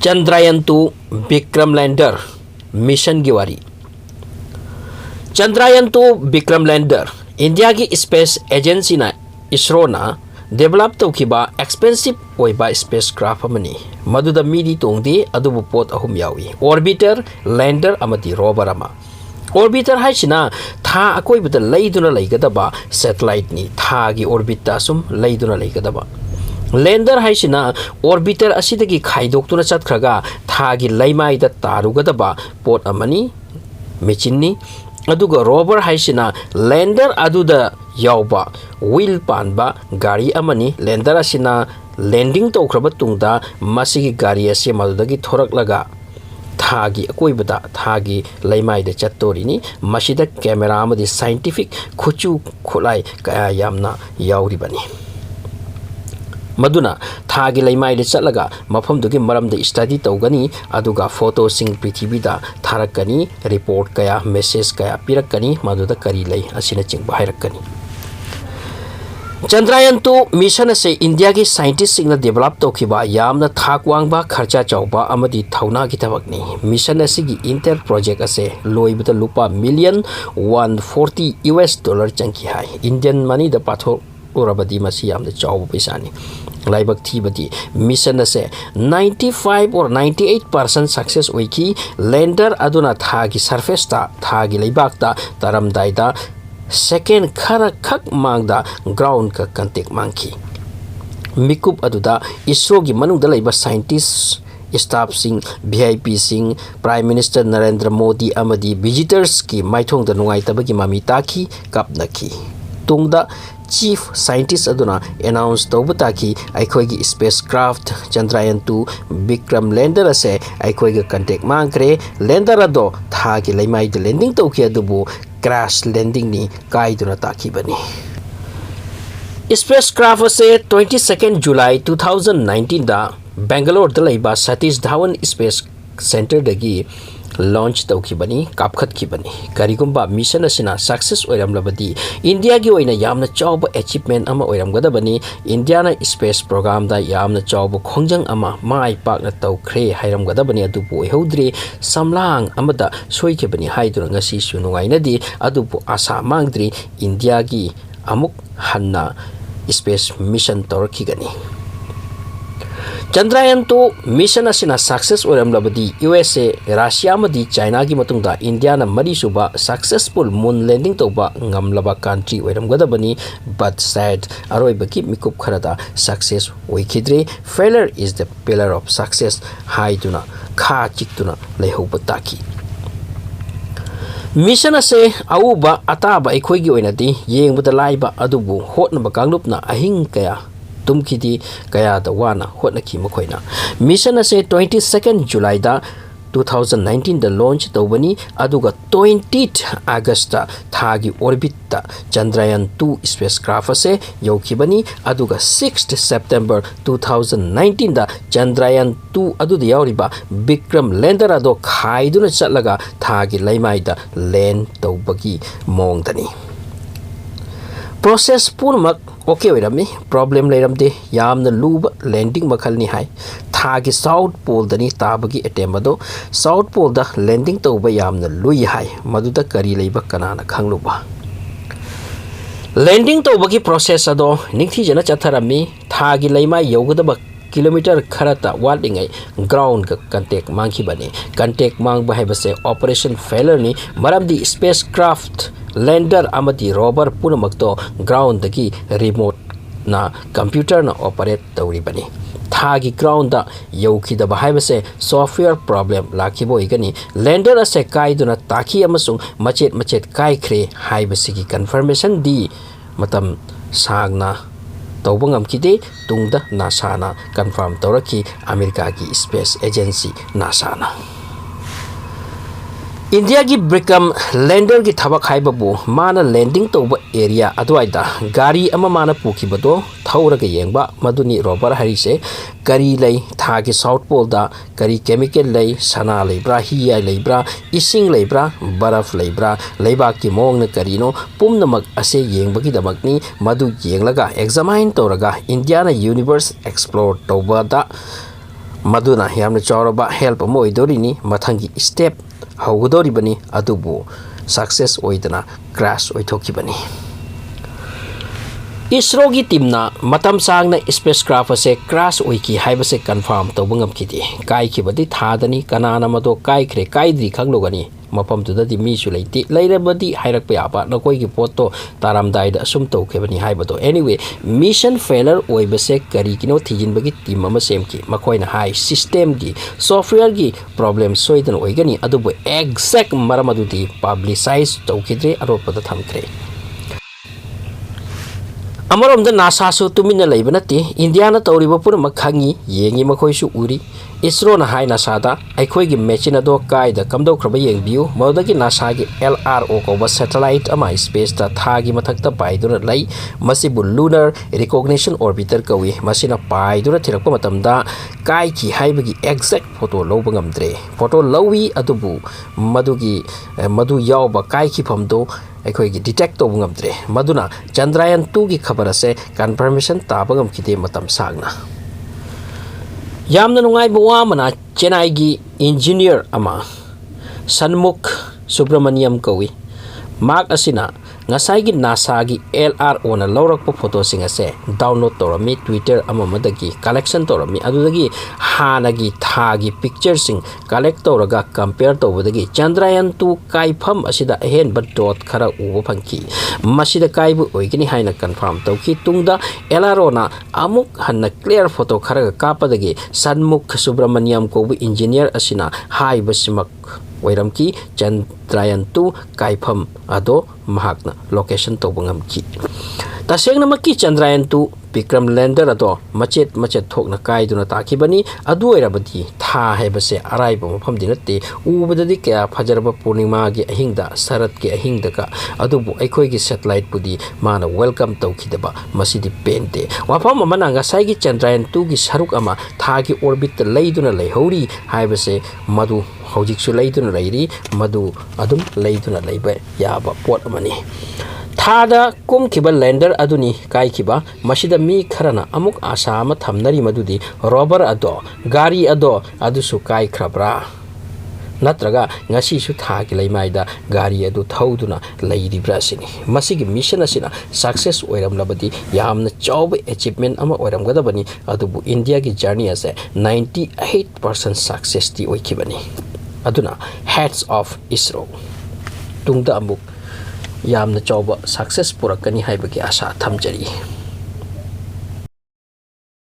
Chandrayan-2 Vikram Lander mission की वारी Chandrayan-2 Vikram Lander India की स्पेस एजेंसी ना इसरो ना डेवलप तौखिबा एक्सपेंसिव ओइबा स्पेसक्राफ्ट अमनी मदुदा मीदी तोंगदी अदुबु पोत अहुम यावी ऑर्बिटर लैंडर अमदी रोवर अमा ऑर्बिटर हाइसिना था अकोइबदा लैदुना लैगदबा सैटेलाइट नि था गी ऑर्बिटा सुम लैदुना लैगदबा लैंडर हाइसिना ऑर्बिटर असिदगी खाइदोक्तुना चतख्रगा थागी लैमाइदा तारुगदबा पोट अमनी मेचिननी अदुगा रोवर हाइसिना लैंडर अदुदा यावबा व्हील पानबा गाड़ी अमनी लैंडर असिना लैंडिंग तौख्रबा तुंगदा मसिगी गाड़ी असे मदुदगी थोरकलगा थागी अकोइबदा थागी लैमाइदा चत्तोरिनी मसिदा कैमरा अमदी साइंटिफिक खुचु खुलाई कया यामना यावरिबनी मदुना थागी लैमाइदे चलगा मफमदुगी मरमदे स्टडी तौगनी अदुगा फोटो सिंग पृथ्वीदा थारकनी रिपोर्ट कया मेसेज कया पिरकनी मदुदा करी लै असिना चिंग हाइरकनी Chandrayan-2 मिशन से इंडिया की साइंटिस्ट सिंगना डेवलप तौखिबा यामना थाक वांगबा खर्चा चौबा अमदी थौना की थबकनी मिशन असिगी इंटर प्रोजेक्ट असे लोइबदा लुपा मिलियन 140 US डॉलर चंकी हाय इंडियन मनी द पाथो उरबदी मसी यामदा चौब पैसानी लाइबक थीबदी मिशन असे 95 और 98% सक्सेस ओइकी लैंडर अदुना थागी सरफेस ता थागी लैबाकता तरमदाइदा सेकेंड खरा खक मांगदा ग्राउंड का कंटेक्ट मांगी मिकुप अदुदा इसरो की मनुदा लैबा साइंटिस्ट स्टाफ सिंह VIP सिंह प्राइम मिनिस्टर नरेंद्र मोदी अमदी विजिटर्स की माइथोंग द नुंगाइतबगी मामी ताकी कपनकी तुंगदा चीफ साइंटिस्ट अदुना अनाउंस तौबताकी अखोगी स्पेसक्राफ्ट Chandrayan-2 विक्रम लैंडर असे अखोगी कंटेक्ट मांगरे लैंडर अदो थागी लैमाइद लैंडिंग तौकी अदुबु क्रैश लैंडिंग नि काइदुना ताकीबनी स्पेसक्राफ्ट से 22 जुलाई 2019 दा बेंगलोर द लैबा सतीश धावन स्पेस सेंटर दगी लॉन्च तौखिबनी कापखतखिबनी करिगुंबा मिशन असिना सक्सेस ओइरमलबदी इंडिया की ओइना यामना चौब अचीवमेंट अमा ओइरमगदबनी इंडिया ना स्पेस प्रोग्राम दा यामना चौब खोंजंग अमा माइ पाकना तौख्रे हाइरमगदबनी अदुबु ओइहौद्रे समलांग अमदा सोइखिबनी हाइदुना ngasi सु नुगाइनदी अदुबु आशा मांगद्री इंडिया की अमुक हन्ना स्पेस मिशन तौरखिगनी Chandrayan-2 मिशन असिना सक्सेस ओरमलबदी USA रशिया मदी चाइना की मतुंगदा इंडिया ना मरी सुबा सक्सेसफुल मून लैंडिंग तौबा ngamlaba कंट्री ओरमगदबनी बट सैड अरोइबकी मिकुप खरदा सक्सेस ओइखिद्रे failure is the pillar of success हाइदुना खा चिक्तुना लेहौब ताकी मिशन असे अउबा अताबा अखोइगी ओइनदी येंगबदा लाइबा अदुबु होटनबा कांगलुपना अहिंग कया तुमखिदी कया द वाना होटनकी मखोइना मिशन असे 22 जुलाई दा 2019 द लॉन्च तौबनी अदुगा 20 अगस्त थागी ऑर्बिट ता Chandrayan-2 स्पेसक्राफ्ट असे यौखिबनी अदुगा 6 सितंबर 2019 दा Chandrayan-2 अदुदा यावरिबा विक्रम लैंडर अदो खाइदुना चलगा थागी लैमाइदा लैंड तौबगी मोंगदनी प्रोसेस पूर्णमक ओके ओइरमनी प्रॉब्लम लेरमदे यामना लूब लैंडिंग मखलनी हाय थागी साउथ पोल दनी ताबगी अटेम्प अदो साउथ पोल दा लैंडिंग तौबा यामना लुई हाय मदुदा करी लेबा कनाना खंगलुबा लैंडिंग तौबगी प्रोसेस अदो निंगथी जना चथरमी थागी लैमा यौगदबा किलोमीटर खरता वालिंगै ग्राउंड का कंटेक्ट मांगी बने कंटेक्ट मांग बहाइबसे ऑपरेशन फेलियर नि मरमदी स्पेसक्राफ्ट लैंडर अमदी रोवर पुनमक्तो ग्राउंड दगी रिमोट ना कंप्यूटर ना ऑपरेट तौरी बने थागी ग्राउंड दा यौखिदबा हाइबसे सॉफ्टवेयर प्रॉब्लम लाखिबो इगनी लैंडर असे काइदुना ताखी अमसुंग मचेत मचेत काइख्रे हाइबसिगी कंफर्मेशन दी मतम सागना तौबंगम किदे तुंगदा नासाना कंफर्म तौरकी अमेरिका की स्पेस एजेंसी नासाना इंडिया की विक्रम लैंडर की थबक हाइबबु माना लैंडिंग तौब एरिया अदवाइदा गाड़ी अमा माना पुखिबदो थौरगा येंबा मदुनी रोवर हरिसे करी लै थागी साउथ पोल दा करी केमिकल लै सना लेब्रा हिया लेब्रा इसिंग लेब्रा बरफ लेब्रा लेबाक की मोंग न करीनो पुमनमक असे येंबगी दमकनी मदु येंगलगा एग्जामाइन तौरगा इंडिया ना यूनिवर्स एक्सप्लोर तौबदा maduna yamna chawraba help ama oidorini mathangi step haugodoribani adubu success oidana crash oithokibani. Isro gi team na matam sangna spacecraft ase crash oiki haibase confirm tawbangam kiti kai kibadi thadani kanana mado kai khre kaidri khanglogani mapam tudadi mi su leiti leirabadi hairak pe apa na koi gi poto taramdai da asum tawkebani haibato. Anyway, mission failure oibase kari kino thijin bagi team ama semki makoina high system gi software gi problem soidan oigani adubu exact maramadudi publicize tawkidre aropada thamkre. Amarom da NASA su tumina leibanati India na tawriba pura makhangi yengi makhoi su uri. Isro na hai NASA da aikhoi gi machine ado kai da kamdau khraba yengbiu modagi NASA gi LRO ko ba satellite ama space ta thagi mathakta paidura lai masibu lunar recognition orbiter kawi masina paidura thirakpa matamda kai ki haibagi exact photo loba ngamdre photo lowi adubu madu yawba kai ki phamdo ꯑꯩꯈꯣꯏꯒꯤ detect ꯇꯧꯕ ꯉꯝꯗ꯭ꯔꯦ ꯃꯗꯨꯅ Chandrayan-2 ꯒꯤ ꯈꯕꯔ ꯑꯁꯦ confirmation ꯇꯥꯕ ꯉꯝꯈꯤꯗꯦ ꯃꯇꯝ ꯁꯥꯡꯅ ꯌꯥꯝꯅ ꯅꯨꯡꯉꯥꯏꯕ ꯋꯥ ꯑꯃꯅ ꯆꯦꯟꯅꯥꯏꯒꯤ ꯏꯟꯖꯤꯅꯤꯌꯔ ꯑꯃ ꯁꯟꯃꯨꯈ ꯁꯨꯕ꯭ꯔꯃꯅꯤꯌꯝ ꯀꯧꯏ ꯃꯍꯥꯛ ꯑꯁꯤꯅ ꯉꯁꯥꯏꯒꯤ ꯅꯥꯁꯥꯒꯤ LRO ꯅ ꯂꯧꯔꯛꯄ ꯐꯣꯇꯣꯁꯤꯡ ꯑꯁꯦ ꯗꯥꯎꯟꯂꯣꯗ ꯇꯧꯔꯝꯃꯤ ꯇ꯭ꯋꯤꯇꯔ ꯑꯃꯗꯒꯤ ꯀꯂꯦꯛꯁꯟ ꯇꯧꯔꯝꯃꯤ ꯑꯗꯨꯗꯒꯤ ꯍꯥꯟꯅꯒꯤ ꯊꯥꯒꯤ ꯄꯤꯛꯆꯔꯁꯤꯡ ꯀꯂꯦꯛ ꯇꯧꯔꯒ ꯀꯝꯄꯦꯌꯔ ꯇꯧꯕꯗꯒꯤ Chandrayan-2 ꯀꯥꯏꯐꯝ ꯑꯁꯤꯗ ꯑꯍꯦꯟꯕ ꯗꯣꯠ ꯈꯔ ꯎꯕ ꯐꯪꯈꯤ ꯃꯁꯤꯗ ꯀꯥꯏꯕ ꯑꯣꯏꯒꯅꯤ ꯍꯥꯏꯅ ꯀꯟꯐꯥꯔꯝ ꯇꯧꯈꯤ ꯇꯨꯡꯗ LRO ꯅ ꯑꯃꯨꯛ ꯍꯟꯅ ꯀ꯭ꯂꯤꯌꯔ ꯐꯣꯇꯣ ꯈꯔꯒ ꯀꯥꯞꯄꯗꯒꯤ ꯁꯟꯃꯨꯈ ꯁꯨꯕ꯭ꯔꯃꯅꯤꯌꯝ ꯀꯧꯕ ꯏꯟꯖꯤꯅꯤꯌꯔ ꯑꯁꯤꯅ ꯍꯥꯏꯕꯁꯤꯃꯛ oiramki Chandrayan-2 kaifam ado mahakna location tawba ngamki tasengna makki Chandrayan-2 Vikram Lander ado machet thokna kaiduna takibani adu oirabadi tha hebase araiba mafam dinate ubadadi kya fajarba purnima gi ahingda sarat gi ahingda ka adubu aikoi gi satellite pudi mana welcome tawkidaba masidi pente wafam amana ngasai gi Chandrayan-2 gi saruk ama tha gi orbit leiduna leihori haibase madu hojik su leiduna leiri madu adum leiduna leiba yaba pot amani thada kumkiba lander aduni kaikiba masida mi kharana amuk asa ama thamnari madudi rover ado gari ado adusu kai khrabra natraga ngasi su thagi leimaida gari adu thauduna leiribra sini masigi mission asina success oiram labadi yamna chawbe achievement ama oiram gadabani adubu India gi journey ase 98% success ti oikibani aduna heads of Isro tungda amuk yamna chawba success purakani haibagi asa thamjari